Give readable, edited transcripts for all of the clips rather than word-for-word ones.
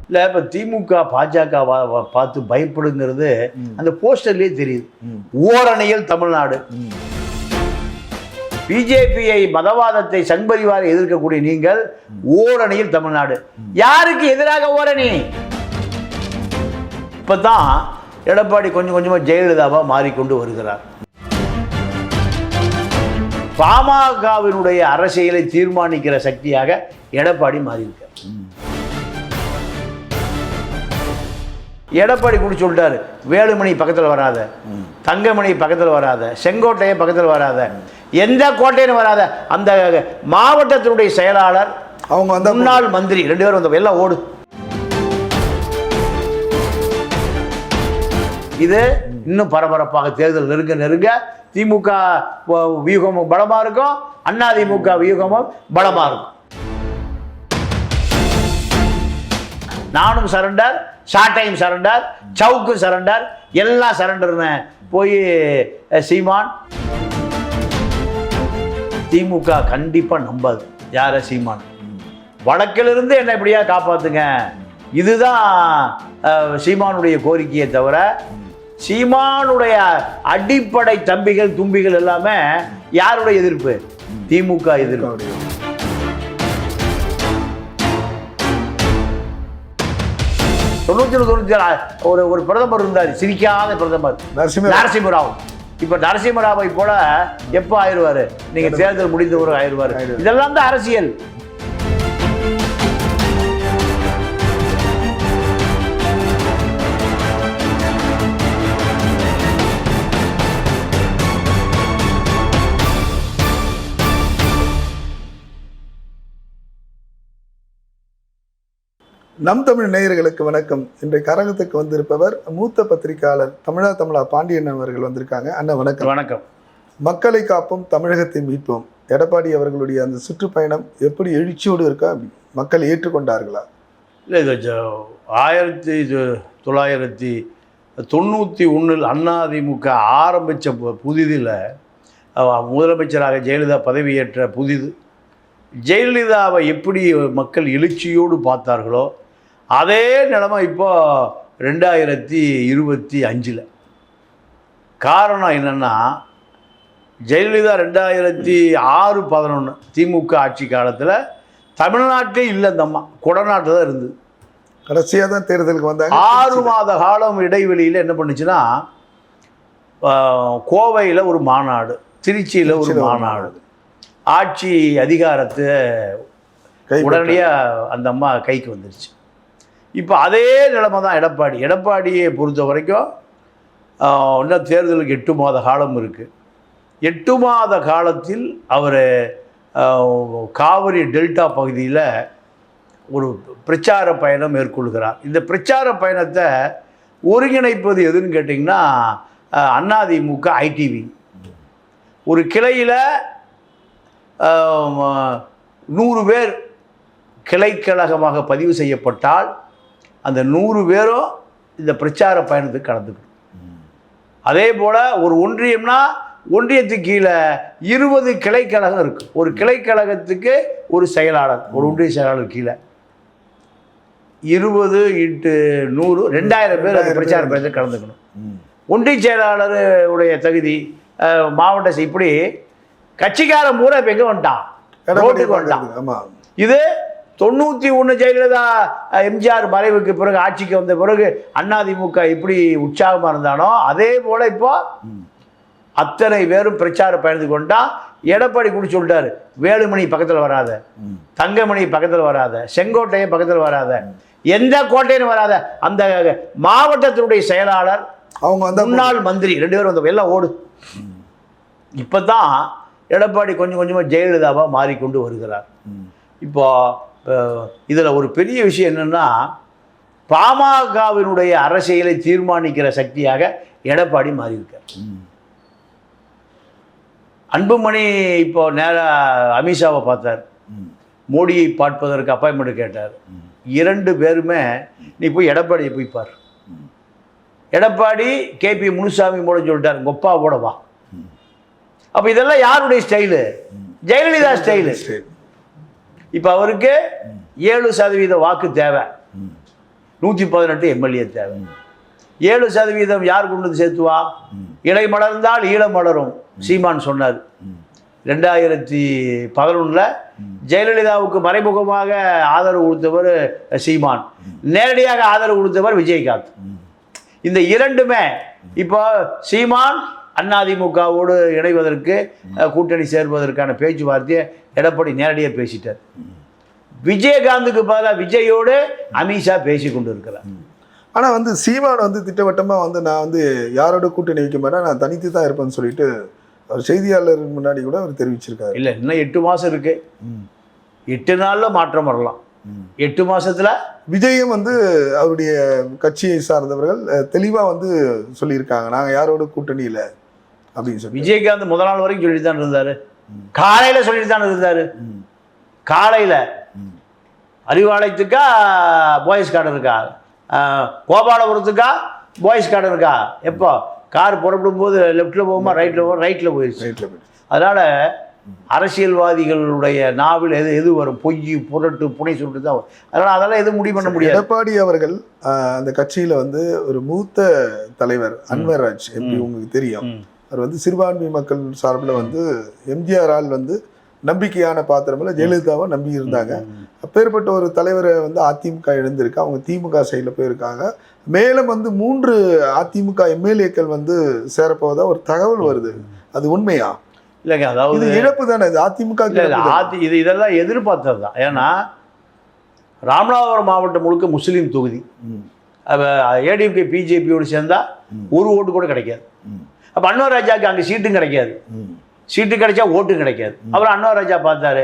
இல்லை இப்போ திமுக பாஜக பார்த்து பயப்படுங்கிறது அந்த போஸ்டர்லேயே தெரியுது. ஓரணியில் தமிழ்நாடு. பிஜேபியை மதவாதத்தை சங்பரிவாரை எதிர்க்கக்கூடிய நீங்கள் ஓரணியில் தமிழ்நாடு. யாருக்கு எதிராக ஓரணி? இப்பதான் எடப்பாடி கொஞ்சம் கொஞ்சமா ஜெயலலிதாவா மாறிக்கொண்டு வருகிறார். பாமகவினுடைய அரசியலை தீர்மானிக்கிற சக்தியாக எடப்பாடி மாறியிருக்கார். எடப்பாடி கூட சொல்லிட்டாரு, வேலுமணி பக்கத்தில் வராத, தங்கமணி பக்கத்தில் வராத, செங்கோட்டையை பக்கத்தில் வராத, எந்த கோட்டையும் வராத. அந்த மாவட்டத்தினுடைய செயலாளர், அவங்க வந்து முன்னாள் மந்திரி 2 பேரும் வந்த எல்லாம் ஓடு. இது இன்னும் பரபரப்பாக தேர்தல் நெருங்க நெருங்க திமுக வியூகமும் பலமா இருக்கும், அதிமுக வியூகமும் பலமா இருக்கும். நானும் சரண்டர், ஷார்டைம் சரண்டர், சவுக்கு சரண்டர், எல்லாம் சரண்டர்னு போய் சீமான். திமுக கண்டிப்பா நம்பாது யார சீமான். வழக்கிலிருந்து என்ன இப்படியா காப்பாத்துங்க, இதுதான் சீமானுடைய கோரிக்கையை தவிர சீமானுடைய அடிப்படை தம்பிகள் தும்பிகள் எல்லாமே யாருடைய எதிர்ப்பு? திமுக எதிர்ப்பு. ஒரு பிரதமர் இருந்தார், சிரிக்காத பிரதமர், நரசிம்மராவ். இப்ப நரசிம்மராவை போல எப்ப ஆயிடுவாரு? நீங்க தேர்தல் முடிந்த ஒரு ஆயிடுவாரு. இதெல்லாம் தான் அரசியல். நம் தமிழ் நேயர்களுக்கு வணக்கம். இன்றைய கரகத்துக்கு வந்திருப்பவர் மூத்த பத்திரிகையாளர் தமிழா பாண்டியன் அவர்கள் வந்திருக்காங்க. அண்ணா வணக்கம். வணக்கம். மக்களை காப்போம், தமிழகத்தை மீட்போம். எடப்பாடி அவர்களுடைய அந்த சுற்றுப்பயணம் எப்படி எழுச்சியோடு இருக்கா? மக்கள் ஏற்றுக்கொண்டார்களா? இல்லை, இது 1991 அதிமுக ஆரம்பித்த புதிதில் முதலமைச்சராக ஜெயலலிதா பதவியேற்ற புதிது. ஜெயலலிதாவை எப்படி மக்கள் எழுச்சியோடு பார்த்தார்களோ அதே நிலைமை இப்போ 2025. காரணம் என்னென்னா, ஜெயலலிதா 2006-11 திமுக ஆட்சி காலத்தில் தமிழ்நாட்டே இல்லை, அந்த அம்மா கொடநாட்டில் தான் இருந்தது. கடைசியாக தான் தேர்தலுக்கு வந்தாங்க. 6 மாத காலம் இடைவெளியில் என்ன பண்ணுச்சுன்னா, கோவையில் ஒரு மாநாடு, திருச்சியில் ஒரு மாநாடு, ஆட்சி அதிகாரத்தை உடனடியாக அந்த அம்மா கைக்கு வந்துருச்சு. இப்போ அதே நிலைமை தான் எடப்பாடியை பொறுத்த வரைக்கும் இன்னும் தேர்தலுக்கு 8 மாத காலம் இருக்குது. 8 மாத காலத்தில் அவர் காவிரி டெல்டா பகுதியில் ஒரு பிரச்சார பயணம் மேற்கொள்கிறார். இந்த பிரச்சார பயணத்தை ஒருங்கிணைப்பது எதுன்னு கேட்டிங்கன்னா, அதிமுக ஐடிவி ஒரு கிளையில் 100 பேர் கிளைக்கழகமாக பதிவு செய்யப்பட்டால் அந்த 100 பேரும் இந்த பிரச்சார பயணத்துக்கு கலந்துக்கணும். அதே போல் ஒரு ஒன்றியம்னா ஒன்றியத்துக்கு கீழே 20 கிளைக்கழகம் இருக்குது. ஒரு கிளைக்கழகத்துக்கு ஒரு செயலாளர், ஒரு ஒன்றிய செயலாளர் கீழே 20 × 100 2000 பேர் அந்த பிரச்சார பயணத்துக்கு கலந்துக்கணும். ஒன்றிய செயலாளர் உடைய தகுதி, மாவட்ட இப்படி கட்சிக்காரன் பூரா இப்போ எங்கே வந்துட்டான்? ரோட்டுக்கு வந்துட்டான். இது 91 ஜெயலலிதா எம்ஜிஆர் மறைவுக்கு பிறகு ஆட்சிக்கு வந்த பிறகு அதிமுக இப்படி உற்சாகமாக இருந்தானோ அதே போல் இப்போ அத்தனை பேரும் பிரச்சார பயணத்துக்கு கொண்டா. எடப்பாடி கூட சொல்லிட்டாரு, வேலுமணி பக்கத்தில் வராத, தங்கமணி பக்கத்தில் வராத, செங்கோட்டையை பக்கத்தில் வராத, எந்த கோட்டையும் வராத. அந்த மாவட்டத்தினுடைய செயலாளர், அவங்க வந்து முன்னாள் மந்திரி 2 பேரும் வந்த எல்லாம் ஓடு. இப்பதான் எடப்பாடி கொஞ்சம் கொஞ்சமாக ஜெயலலிதாவா மாறிக்கொண்டு வருகிறார். இப்போ இதில் ஒரு பெரிய விஷயம் என்னென்னா, பாமகவினுடைய அரசியலை தீர்மானிக்கிற சக்தியாக எடப்பாடி மாறியிருக்கார். அன்புமணி இப்போ நேராக அமித்ஷாவை பார்த்தார், மோடியை பார்ப்பதற்கு அப்பாயின்மெண்ட் கேட்டார். 2 பேருமே நீ போய் எடப்பாடியை போய் பார். எடப்பாடி KP முனுசாமி மூட சொல்லிட்டார், கொப்பா போட வா. அப்போ இதெல்லாம் யாருடைய ஸ்டைலு? ஜெயலலிதா ஸ்டைலு. இப்போ அவருக்கு 7% வாக்கு தேவை. 118 எம்எல்ஏ தேவை. 7% யார் கொண்டு வந்து சேர்த்துவா? இலை மலர்ந்தால் ஈழம் மலரும் சீமான் சொன்னார். 2011 ஜெயலலிதாவுக்கு மறைமுகமாக ஆதரவு கொடுத்தவர் சீமான், நேரடியாக ஆதரவு கொடுத்தவர் விஜயகாந்த். இந்த இரண்டுமே இப்போ சீமான் அதிமுகவோடு இணைவதற்கு கூட்டணி சேர்வதற்கான பேச்சுவார்த்தையை எடப்பாடி நேரடியாக பேசிட்டார். விஜயகாந்துக்கு பதிலாக விஜயோடு அமித்ஷா பேசி கொண்டு இருக்கிறார். ஆனால் வந்து சீமான் வந்து திட்டவட்டமாக வந்து நான் வந்து யாரோட கூட்டணி வைக்க மாட்டேன், நான் தனித்து தான் இருப்பேன்னு சொல்லிட்டு அவர் செய்தியாளர் முன்னாடி கூட அவர் தெரிவிச்சிருக்காரு. இல்லை, இன்னும் 8 மாதம் இருக்கு. 8 நாளில் மாற்றம் வரலாம். 8 மாசத்துல விஜயும் வந்து அவருடைய கட்சியை சார்ந்தவர்கள் தெளிவாக வந்து சொல்லியிருக்காங்க, நாங்கள் யாரோட கூட்டணியில் அப்படின்னு சொல்லி. விஜயகாந்த் முதல் நாள் வரைக்கும் சொல்லிட்டு தான் இருந்தார். காலையில் சொல்லிட்டு தான் இருந்தார். காலையில் அறிவாலயத்துக்கா பாய்ஸ் கார்டு இருக்கா, கோபாலபுரத்துக்கா பாய்ஸ் கார்டு இருக்கா, எப்போ கார் புறப்படும் போது லெஃப்டில் போகுமா ரைட்டில் போகும், ரைட்டில் போயிடுச்சு. அதனால் அரசியல்வாதிகளுடைய நாவில் எது வரும், பொய் புரட்டு புனை சொல்லிட்டு தான் வரும். அதெல்லாம் எதுவும் முடிவு பண்ண முடியாது. எடப்பாடி அவர்கள் அந்த கட்சியில் வந்து ஒரு மூத்த தலைவர் அன்வர்ராஜ் எப்படி உங்களுக்கு தெரியும், அவர் வந்து சிறுபான்மை மக்கள் சார்பில் வந்து எம்ஜிஆரால் வந்து நம்பிக்கையான பாத்திரமில்ல, ஜெயலலிதாவை நம்பி இருந்தாங்க. அப்பேற்பட்ட ஒரு தலைவரை வந்து அதிமுக இழந்திருக்கு. அவங்க திமுக சைடில் போயிருக்காங்க. மேலும் வந்து 3 அதிமுக எம்எல்ஏக்கள் வந்து சேரப்போவதா ஒரு தகவல் வருது. அது உண்மையா? இல்லைங்க, அதாவது இழப்பு தானே இது அதிமுக. இதெல்லாம் எதிர்பார்த்தது தான். ஏன்னா ராமநாதபுரம் மாவட்டம் முழுக்க முஸ்லீம் தொகுதி. ஏடிஎம்கே பிஜேபியோடு சேர்ந்தா ஒரு ஓட்டு கூட கிடைக்காது. அப்போ அன்வர் ராஜாவுக்கு அங்கே சீட்டும் கிடைக்காது. சீட்டு கிடைச்சா ஓட்டும் கிடைக்காது. அப்புறம் அன்வர் ராஜா பார்த்தாரு,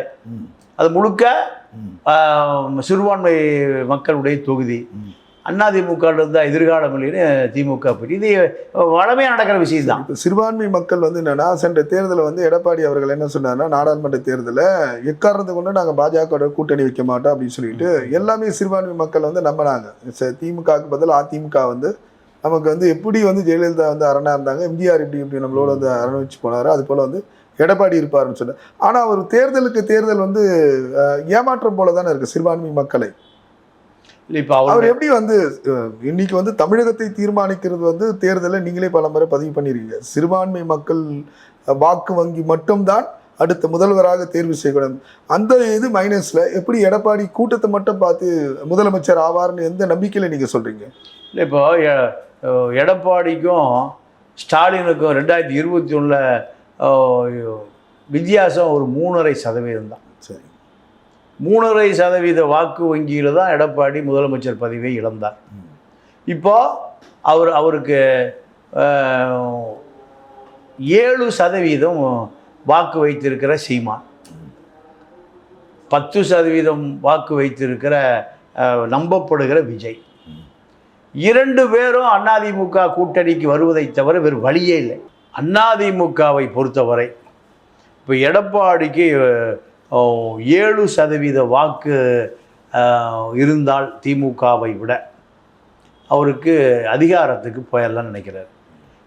அது முழுக்க சிறுபான்மை மக்களுடைய தொகுதி. அதிமுக இருந்தால் எதிர்காலம் இல்லைன்னு திமுக போய், இது வளமையாக நடக்கிற விஷயம் தான். இப்போ சிறுபான்மை மக்கள் வந்து என்னன்னா, சென்ற தேர்தலில் வந்து எடப்பாடி அவர்கள் என்ன சொன்னார்னா, நாடாளுமன்ற தேர்தலில் எக்காரணத்தை கொண்டு நாங்கள் பாஜக கூட்டணி வைக்க மாட்டோம் அப்படின்னு சொல்லிட்டு எல்லாமே சிறுபான்மை மக்கள் வந்து நம்பினாங்க. திமுகவுக்கு பதில் அதிமுக வந்து நமக்கு வந்து எப்படி வந்து ஜெயலலிதா வந்து அரணாக இருந்தாங்க, எம்ஜிஆர் இப்படி நம்மளோட வந்து அரண் வச்சு போனார், அது போல் வந்து எடப்பாடி இருப்பாருன்னு சொன்னார். ஆனால் ஒரு தேர்தல் வந்து ஏமாற்றம் போல தானே இருக்குது சிறுபான்மை மக்களை. இப்போ அவர் எப்படி வந்து இன்னைக்கு வந்து தமிழகத்தை தீர்மானிக்கிறது வந்து தேர்தலில் நீங்களே பல முறை பதிவு பண்ணிருக்கீங்க, சிறுபான்மை மக்கள் வாக்கு வங்கி மட்டும்தான் அடுத்த முதல்வராக தேர்வு செய்யக்கூடாது. அந்த இது மைனஸில் எப்படி எடப்பாடி கூட்டத்தை மட்டும் பார்த்து முதலமைச்சர் ஆவார்னு எந்த நம்பிக்கையில் நீங்கள் சொல்கிறீங்க? இல்லை, இப்போ எடப்பாடிக்கும் ஸ்டாலினுக்கும் 2021 வித்தியாசம் ஒரு 3.5% தான். சரி, 3.5% வாக்கு வங்கியில் தான் எடப்பாடி முதலமைச்சர் பதவியை இழந்தார். இப்போ அவருக்கு 7% வாக்கு வைத்திருக்கிற சீமான், 10% வாக்கு வைத்திருக்கிற நம்பப்படுகிற விஜய், 2 பேரும் அதிமுக கூட்டணிக்கு வருவதை தவிர வேறு வழியே இல்லை. அதிமுகவை பொறுத்தவரை இப்போ எடப்பாடிக்கு 7% வாக்கு இருந்தால் திமுகவை விட அவருக்கு அதிகாரத்துக்கு போயிடலாம்னு நினைக்கிறார்.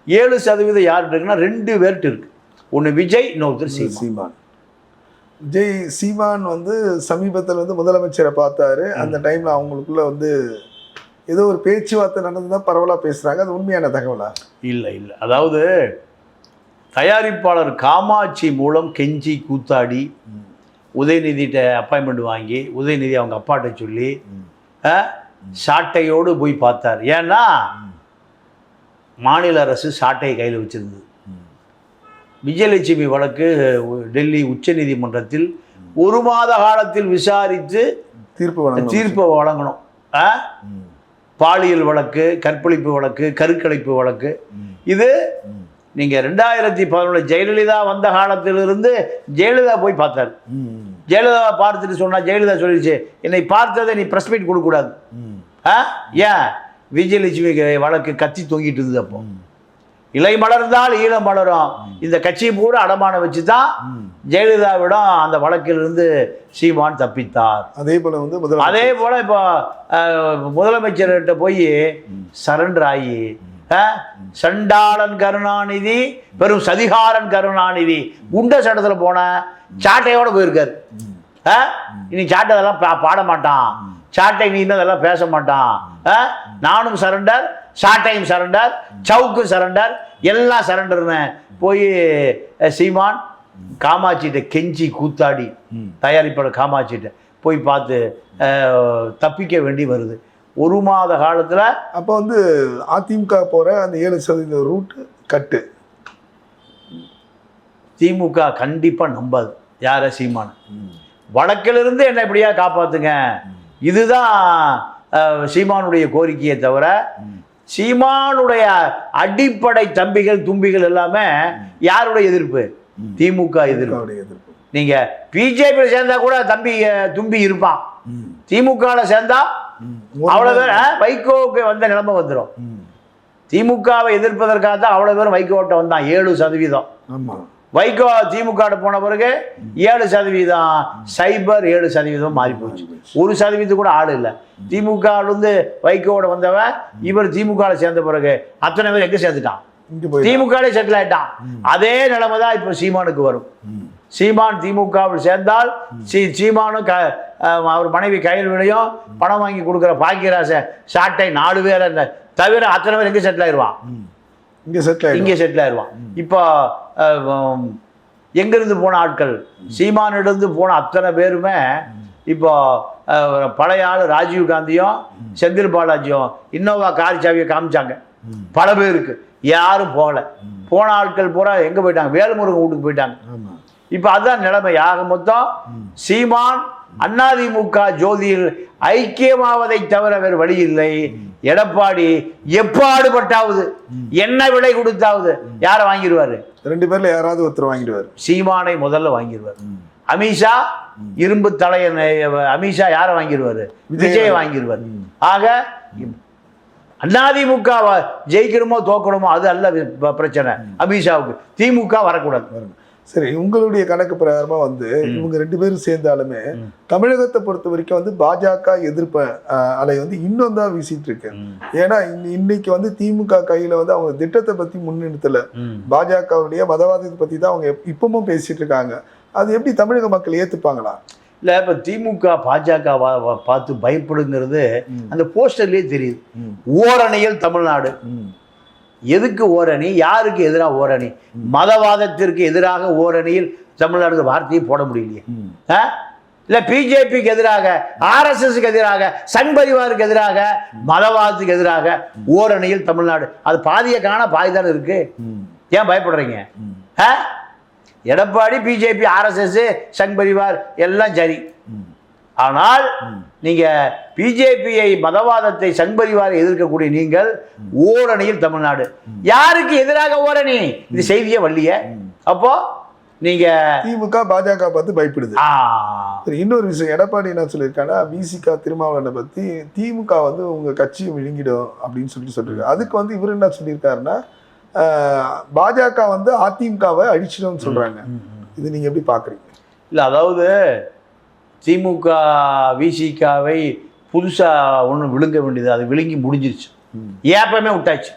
7% யார்கிட்ட இருக்குன்னா 2 பேர்கிட்ட இருக்கு. ஒன்று விஜய், இன்னொருத்தர் சீமான். விஜய் சீமான் வந்து சமீபத்தில் வந்து முதலமைச்சரை பார்த்தாரு. அந்த டைமில் அவங்களுக்குள்ள வந்து ஏதோ ஒரு பேச்சுவார்த்தை நடந்துதான் பரவலாக பேசுகிறாங்க. அது உண்மையான தகவலா? இல்லை, அதாவது தயாரிப்பாளர் காமாட்சி மூலம் கெஞ்சி கூத்தாடி உதயநிதிட்ட அப்பாயின்மெண்ட் வாங்கி உதயநிதி அவங்க அப்பாட்ட சொல்லி சாட்டையோடு போய் பார்த்தார். ஏன்னா மாநில அரசு சாட்டையை கையில் வச்சிருந்தது. விஜயலட்சுமி வழக்கு டெல்லி உச்ச நீதிமன்றத்தில் 1 மாத காலத்தில் விசாரித்து தீர்ப்பு வழங்கணும். பாலியல் வழக்கு, கற்பழிப்பு வழக்கு, கருக்கலைப்பு வழக்கு. இது நீங்கள் 2011 ஜெயலலிதா வந்த காலத்திலிருந்து ஜெயலலிதா போய் பார்த்தார். ஜெயலலிதாவை பார்த்துட்டு சொன்னா, ஜெயலலிதா சொல்லிடுச்சு, என்னை பார்த்ததை நீ ப்ரெஸ் மீட் கொடுக்கக்கூடாது. ஏன்? விஜயலட்சுமி வழக்கு கத்தி தொங்கிட்டு இருந்தது. அப்போ இலை மலர்ந்தால் ஈழம் மலரும் இந்த கட்சியை பூரா அடமானம் வச்சு தான் ஜெயலலிதாவிடம் அந்த வழக்கிலிருந்து சீமான் தப்பித்தார். அதே போல இப்போ முதலமைச்சர்கிட்ட போய் சரண்டர் ஆகி சண்டாளன் கருணாநிதி, பெரும் சதிகாரன் கருணாநிதி குண்ட சட்டத்தில் போன சாட்டையோட போயிருக்காரு. இனி சாட்டை அதெல்லாம் பாட மாட்டான், சாட்டை நீ அதெல்லாம் பேச மாட்டான், நானும் சரண்டர், ஷார்ட்டையும் சரண்டர், சவுக்கும் சரண்டர், எல்லாம் சரண்டர்னு போய் சீமான் காமாட்சிகிட்ட கெஞ்சி கூத்தாடி, தயாரிப்பாளர் காமாட்சிகிட்ட போய் பார்த்து தப்பிக்க வேண்டி வருது. 1 மாத காலத்தில் அப்போ வந்து அதிமுக போகிற அந்த 7% ரூட்டு கட்டு. திமுக கண்டிப்பாக நம்பாது யாரை, சீமான. வடக்கிலிருந்து என்ன இப்படியா காப்பாற்றுங்க, இதுதான் சீமானுடைய கோரிக்கையை தவிர சீமானுடைய அடிப்படை தம்பிகள் தும்பிகள் எல்லாமே யாருடைய எதிர்ப்பு? திமுக எதிர்ப்பு. நீங்க பிஜேபியில் சேர்ந்தா கூட தும்பி இருப்பான், திமுக சேர்ந்தா அவ்வளவு பேர் வைகோவுக்கு வந்த நிலைமை வந்துடும். திமுகவை எதிர்ப்பதற்காக தான் அவ்வளவு பேரும் வைகோட்ட வந்தான். 7%. வைகோ திமுக போன பிறகு 7%, சைபர் 7% மாறி போச்சு. 1% கூட ஆள் இல்லை. திமுகவிலிருந்து வைகோவோட வந்தவன் இவர் திமுக சேர்ந்த பிறகு அத்தனை பேர் எங்க சேர்ந்துட்டான்? திமுக செட்டில் ஆயிட்டான். அதே நிலைமை தான் இப்போ சீமானுக்கு வரும். சீமான் திமுகவில் சேர்ந்தால் சீமானும் அவர் மனைவி கையல்விலையும் பணம் வாங்கி கொடுக்குற பாக்கியராச சாட்டை 4 பேர் தவிர அத்தனை பேர் எங்கே செட்டில் ஆயிடுவான்? இங்கே செட்டில் ஆயிடுவான். இப்போ எங்கிருந்து போன ஆட்கள், சீமானிலிருந்து போன அத்தனை பேருமே இப்போ பழைய ஆள் ராஜீவ் காந்தியும் செந்தில் பாலாஜியும் இன்னோவா கார் சாவியை காமிச்சாங்க. பல பேருக்கு யாரும் போகல. போன ஆட்கள் பூரா எங்கே போயிட்டாங்க? வேல்முருகன் வீட்டுக்கு போயிட்டாங்க. இப்போ அதுதான் நிலைமை. ஆக மொத்தம் சீமான் அதிமுக ஜோதியில் ஐக்கியமாவதை தவிர வேறு வழி இல்லை. எடப்பாடி எப்பாடுபட்டாவது என்ன விலை கொடுத்தாவது யாரை வாங்கிடுவாரு? 2 பேர்ல யாராவது ஒருத்தர் வாங்கிடுவார். சீமானை முதல்ல வாங்கிடுவார். அமித்ஷா இரும்பு தலையன் அமித்ஷா யாரை வாங்கிடுவாரு? விஜயை வாங்கிடுவார். ஆக அதிமுக ஜெயிக்கணுமோ தோக்கணுமோ அது அல்ல பிரச்சனை அமித்ஷாவுக்கு. திமுக வரக்கூடாது. சரி, உங்களுடைய கணக்கு பிரகாரமா வந்து இவங்க 2 பேரும் சேர்ந்தாலுமே தமிழகத்தை பொறுத்த வரைக்கும் வந்து பாஜக எதிர்ப்பு அலை வந்து இன்னும் தான் வீசிட்டு இருக்கு. ஏன்னா இன்னைக்கு வந்து திமுக கையில வந்து அவங்க திட்டத்தை பத்தி முன்னிறுத்தல, பாஜகவுடைய மதவாதத்தை பத்தி தான் அவங்க இப்பவும் பேசிட்டு இருக்காங்க. அது எப்படி தமிழக மக்கள் ஏத்துப்பாங்களா? இல்லை, இப்போ திமுக பாஜக பார்த்து பயப்படுங்கிறது அந்த போஸ்டர்லேயே தெரியுது. ஓரணியில் தமிழ்நாடு. எதுக்கு ஓரணி? யாருக்கு எதிராக ஓரணி? மதவாதத்திற்கு எதிராக ஓரணியில் தமிழ்நாடு வார்த்தையை போட முடியலையே. இல்லை பிஜேபிக்கு எதிராக, ஆர்எஸ்எஸ்க்கு எதிராக, சங் பரிவாருக்கு எதிராக, மதவாதத்துக்கு எதிராக ஓரணியில் தமிழ்நாடு. அது பாதியை காண பாதிதான் இருக்கு. ஏன் பயப்படுறீங்க? எடப்பாடி, பிஜேபி, ஆர்எஸ்எஸ், சங் பரிவார் எல்லாம் சரி. ஆனால் நீங்க பிஜேபியை, மதவாதத்தை, சங் பரிவாரை எதிர்க்கக்கூடிய நீங்கள் ஓரணியில் தமிழ்நாடு. யாருக்கு எதிராக ஓரணி? இது செய்தியே வள்ளிய. அப்போ நீங்க திமுக பாஜக பார்த்து பயப்படுது. இன்னொரு விஷயம், எடப்பாடி என்ன சொல்லியிருக்காங்கன்னா, விசிக திருமாவளவனை பத்தி திமுக வந்து உங்க கட்சியை விழுங்கிடும் அப்படின்னு சொல்லியிருக்காரு. அதுக்கு வந்து இவர் என்ன சொல்லியிருக்காருன்னா, பாஜக வந்து அதிமுகவை அழிச்சிடும்னு சொல்றாங்க. இது நீங்க எப்படி பாக்குறீங்க? இல்ல, அதாவது திமுக விசிகாவை புதுசா ஒன்று விழுங்க வேண்டியது, அது விழுங்கி முடிஞ்சிருச்சு. ஏப்பமே விட்டாச்சு.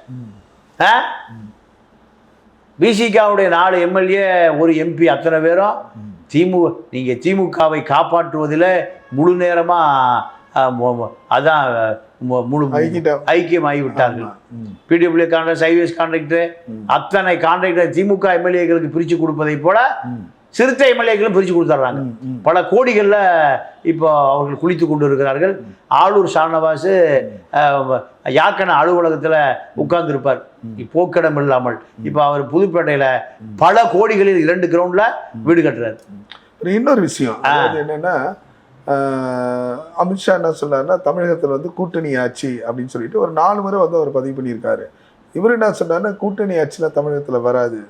விசிகாவுடைய 4 எம்எல்ஏ, 1 எம்பி, அத்தனை பேரும் நீங்க திமுகவை காப்பாற்றுவதில் முழு நேரமா அதான் முழு ஐக்கியமாகி விட்டார்கள். பிடபிள்யூ கான்ட்ராக்டர், ஹைவேஸ் கான்ட்ராக்டர், அத்தனை கான்ட்ராக்டர் திமுக எம்எல்ஏக்களுக்கு பிரித்து கொடுப்பதை போல சிறுத்தை எம்எல்ஏக்களும் பிரித்து கொடுத்துட்றாங்க. பல கோடிகளில் இப்போ அவர்கள் குளித்து கொண்டு இருக்கிறார்கள். ஆளூர் ஷானவாஸ் யாக்கன அலுவலகத்தில் உட்கார்ந்துருப்பார் போக்கிடம் இல்லாமல். இப்போ அவர் புதுப்பேட்டையில் பல கோடிகளில் 2 கிரவுண்டில் வீடு கட்டுறாரு. இன்னொரு விஷயம் என்னன்னா, அமித்ஷா என்ன சொன்னார்னா, தமிழகத்தில் வந்து கூட்டணி ஆட்சி அப்படின்னு சொல்லிட்டு ஒரு 4 முறை வந்து அவர் பதிவு பண்ணியிருக்காரு. இவர் என்ன சொன்னார்னா, கூட்டணி ஆட்சிலாம் தமிழகத்தில் வராது,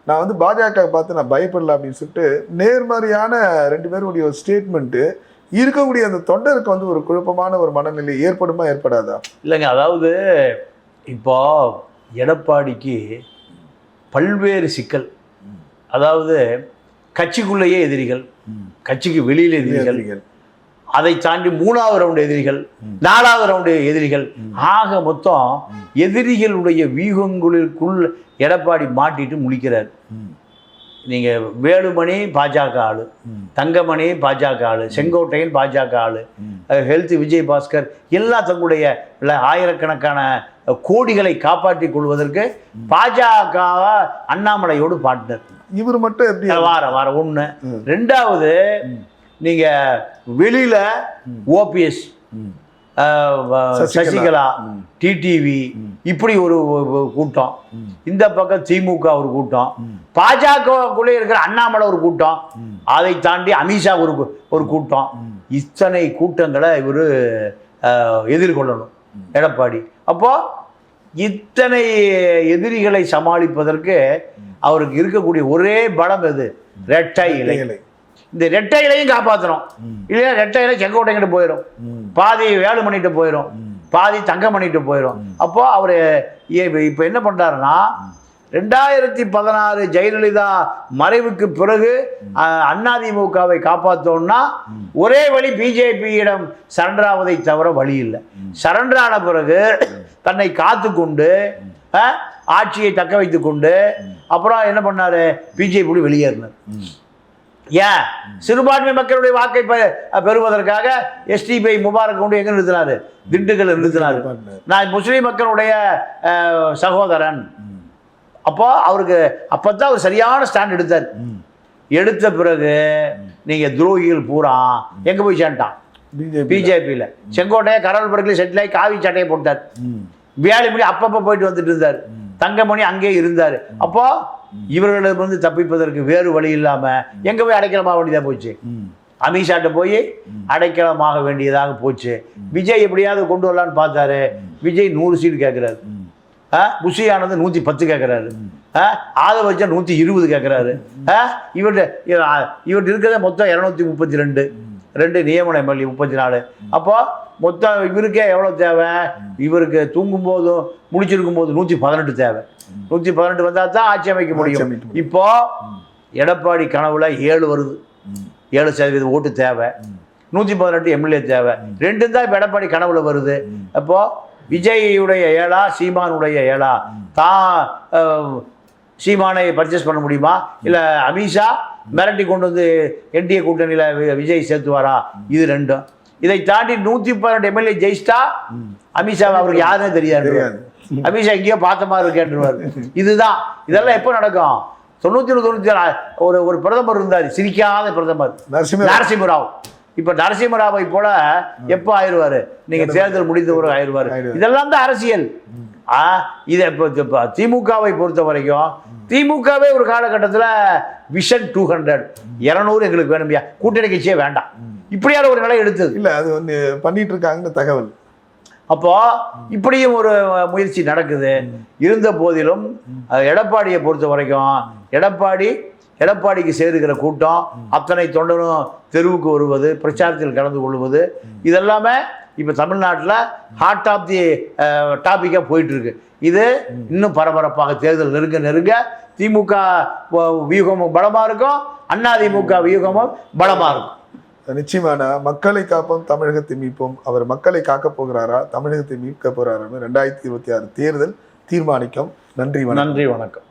நான் வந்து பாஜக பார்த்து நான் பயப்படல அப்படின்னு சொல்லிட்டு நேர்மறையான 2 பேருடைய ஒரு ஸ்டேட்மெண்ட்டு இருக்கக்கூடிய அந்த தொண்டருக்கு வந்து ஒரு குழப்பமான ஒரு மனநிலை ஏற்படுமா ஏற்படாதா? இல்லைங்க, அதாவது இப்போ எடப்பாடிக்கு பல்வேறு சிக்கல். அதாவது கட்சிக்குள்ளேயே எதிரிகள், கட்சிக்கு வெளியில் எதிரிகள், அதை தாண்டி 3வது ரவுண்டு எதிரிகள், 4வது ரவுண்டு எதிரிகள். ஆக மொத்தம் எதிரிகளுடைய வியூகங்களுக்குள் எடப்பாடி மாட்டிட்டு முழிக்கிறார். நீங்கள் வேலுமணி பாஜக ஆளு, தங்கமணி பாஜக ஆளு, செங்கோட்டையன் பாஜக ஆளு, ஹெல்த் விஜய் பாஸ்கர் எல்லாம் தங்களுடைய ஆயிரக்கணக்கான கோடிகளை காப்பாற்றி கொள்வதற்கு பாஜக அண்ணாமலையோடு பார்ட்னர். இவர் மட்டும் எப்படி வார ஒன்று. ரெண்டாவது, நீங்கள் வெளியில் ஓபிஎஸ், சசிகலா, டிடிவி இப்படி ஒரு கூட்டம், இந்த பக்கம் திமுக ஒரு கூட்டம், பாஜகக்குள்ளே இருக்கிற அண்ணாமலை ஒரு கூட்டம், அதை தாண்டி அமித்ஷா ஒரு கூட்டம். இத்தனை கூட்டங்களை இவர் எதிர்கொள்ளணும் எடப்பாடி. அப்போ இத்தனை எதிரிகளை சமாளிப்பதற்கு அவருக்கு இருக்கக்கூடிய ஒரே பலம் எது? ரெட்டை இலை. இந்த ரெட்டை இலையும் காப்பாற்றணும். இல்லையா ரெட்டை இலை செங்கோட்டைங்கிட்ட போயிடும், பாதி வேலுமணிகிட்ட போயிடும், பாதி தங்கமணிகிட்ட போயிடும். அப்போ அவர் இப்போ என்ன பண்ணுறாருன்னா, 2016 ஜெயலலிதா மறைவுக்கு பிறகு அதிமுகவை காப்பாற்றோம்னா ஒரே வழி பிஜேபியிடம் சரண்டராவதை தவிர வழி இல்லை. சரண்டரான பிறகு தன்னை காத்து கொண்டு ஆட்சியை தக்க வைத்து கொண்டு அப்புறம் என்ன பண்ணாரு? பிஜேபி வெளியேறினார். ஏன்? சிறுபான்மை மக்களுடைய வாக்கை பெறுவதற்காக எஸ்டிபிஐ முபாரக் கொண்டு எங்க நிறுத்தினாரு? திண்டுக்கல் நிறுத்தினாரு. நான் முஸ்லீம் மக்களுடைய சகோதரன். அப்போ அவருக்கு அப்பதான் அவர் சரியான ஸ்டாண்ட் எடுத்தார். எடுத்த பிறகு நீங்க துரோகிகள் பூரா எங்க போய் சேர்ந்துட்டான்? பிஜேபியில. செங்கோட்டையை கடல்புரத்தில் செட்டில் ஆகி காவி சட்டையை போட்டார். வேலுமணி அப்பப்போ போயிட்டு வந்துட்டு இருந்தார். தங்கமணி அங்கே இருந்தார். அப்போ இவர்களிடம் வந்து தப்பிப்பதற்கு வேறு வழி இல்லாம எங்க போய் அடைக்கலமாக வேண்டியதாக போச்சு? அமித்ஷாட்ட போய் அடைக்கலமாக வேண்டியதாக போச்சு. விஜய் எப்படியாவது கொண்டு வரலான்னு பார்த்தாரு. விஜய் 100 சீட் கேட்கிறாரு. புஷியானது 110 கேட்குறாரு. ஆதவச்சா 120 கேட்குறாரு. இவர்கிட்ட இருக்கிறத மொத்தம் 232 நியமன எம்எல்ஏ 34. அப்போ மொத்தம் இவருக்கே எவ்வளோ தேவை? இவருக்கு தூங்கும் போதும் முடிச்சிருக்கும் போது 118 தேவை. 118 வந்தால் தான் ஆட்சி அமைக்க முடியும். இப்போ எடப்பாடி கனவுல 7 வருது. 7% ஓட்டு தேவை. 118 எம்எல்ஏ தேவை. 2 தான் இப்போ எடப்பாடி கனவுல வருது. அப்போ விஜயுடைய 7 சீமானுடைய 7 தான் சீமானை பர்ச்சேஸ் பண்ண முடியுமா? இல்லை அமித்ஷா மிரட்டி கொண்டு வந்து என்டிஏ கூட்டணியில் விஜய் சேர்த்துவாரா? இது 2. இதை தாண்டி 118 எம்எல்ஏ ஜெயிச்சிட்டா அமித்ஷா அவருக்கு யாருன்னே தெரியாது. அமித்ஷா எங்கேயோ பார்த்த மாதிரி கேட்டுருவார். இதுதான். இதெல்லாம் எப்போ நடக்கும்? 90 ஒரு பிரதமர் இருந்தார், சிரிக்காத பிரதமர், நரசிம்மராவ். இப்ப நரசிம்மராவை போல எப்போ ஆயிடுவாரு? நீங்க தேர்தல் முடிந்த ஒரு ஆயிடுவாரு. இதெல்லாம் தான் அரசியல். இதை இப்போ திமுகவை பொறுத்த வரைக்கும் திமுகவே ஒரு காலகட்டத்தில் விஷன் 200 எங்களுக்கு வேணும்யா, கூட்டணி கட்சியே வேண்டாம், இப்படியான ஒரு நிலை எடுத்தது இல்லை. அது வந்து பண்ணிட்டு இருக்காங்கன்னு தகவல். அப்போ இப்படியும் ஒரு முயற்சி நடக்குது. இருந்த போதிலும் எடப்பாடியை பொறுத்த வரைக்கும் எடப்பாடிக்கு சேருகிற கூட்டம் அத்தனை தொண்டனும் தெருவுக்கு வருவது, பிரச்சாரத்தில் கலந்து கொள்வது, இதெல்லாமே இப்போ தமிழ்நாட்டில் ஹாட் ஆஃப் தி டாப்பிக்காக போயிட்டுருக்கு. இது இன்னும் பரபரப்பாக தேர்தல் நெருங்க திமுக வியூகமும் பலமாக இருக்கும், அதிமுக வியூகமும் பலமாக இருக்கும். நிச்சயமான மக்களை காப்போம், தமிழகத்தை மீட்போம். அவர் மக்களை காக்க போகிறாரா, தமிழகத்தை மீட்க போகிறாரா? 2026 தேர்தல் தீர்மானிக்கும். நன்றி வணக்கம்.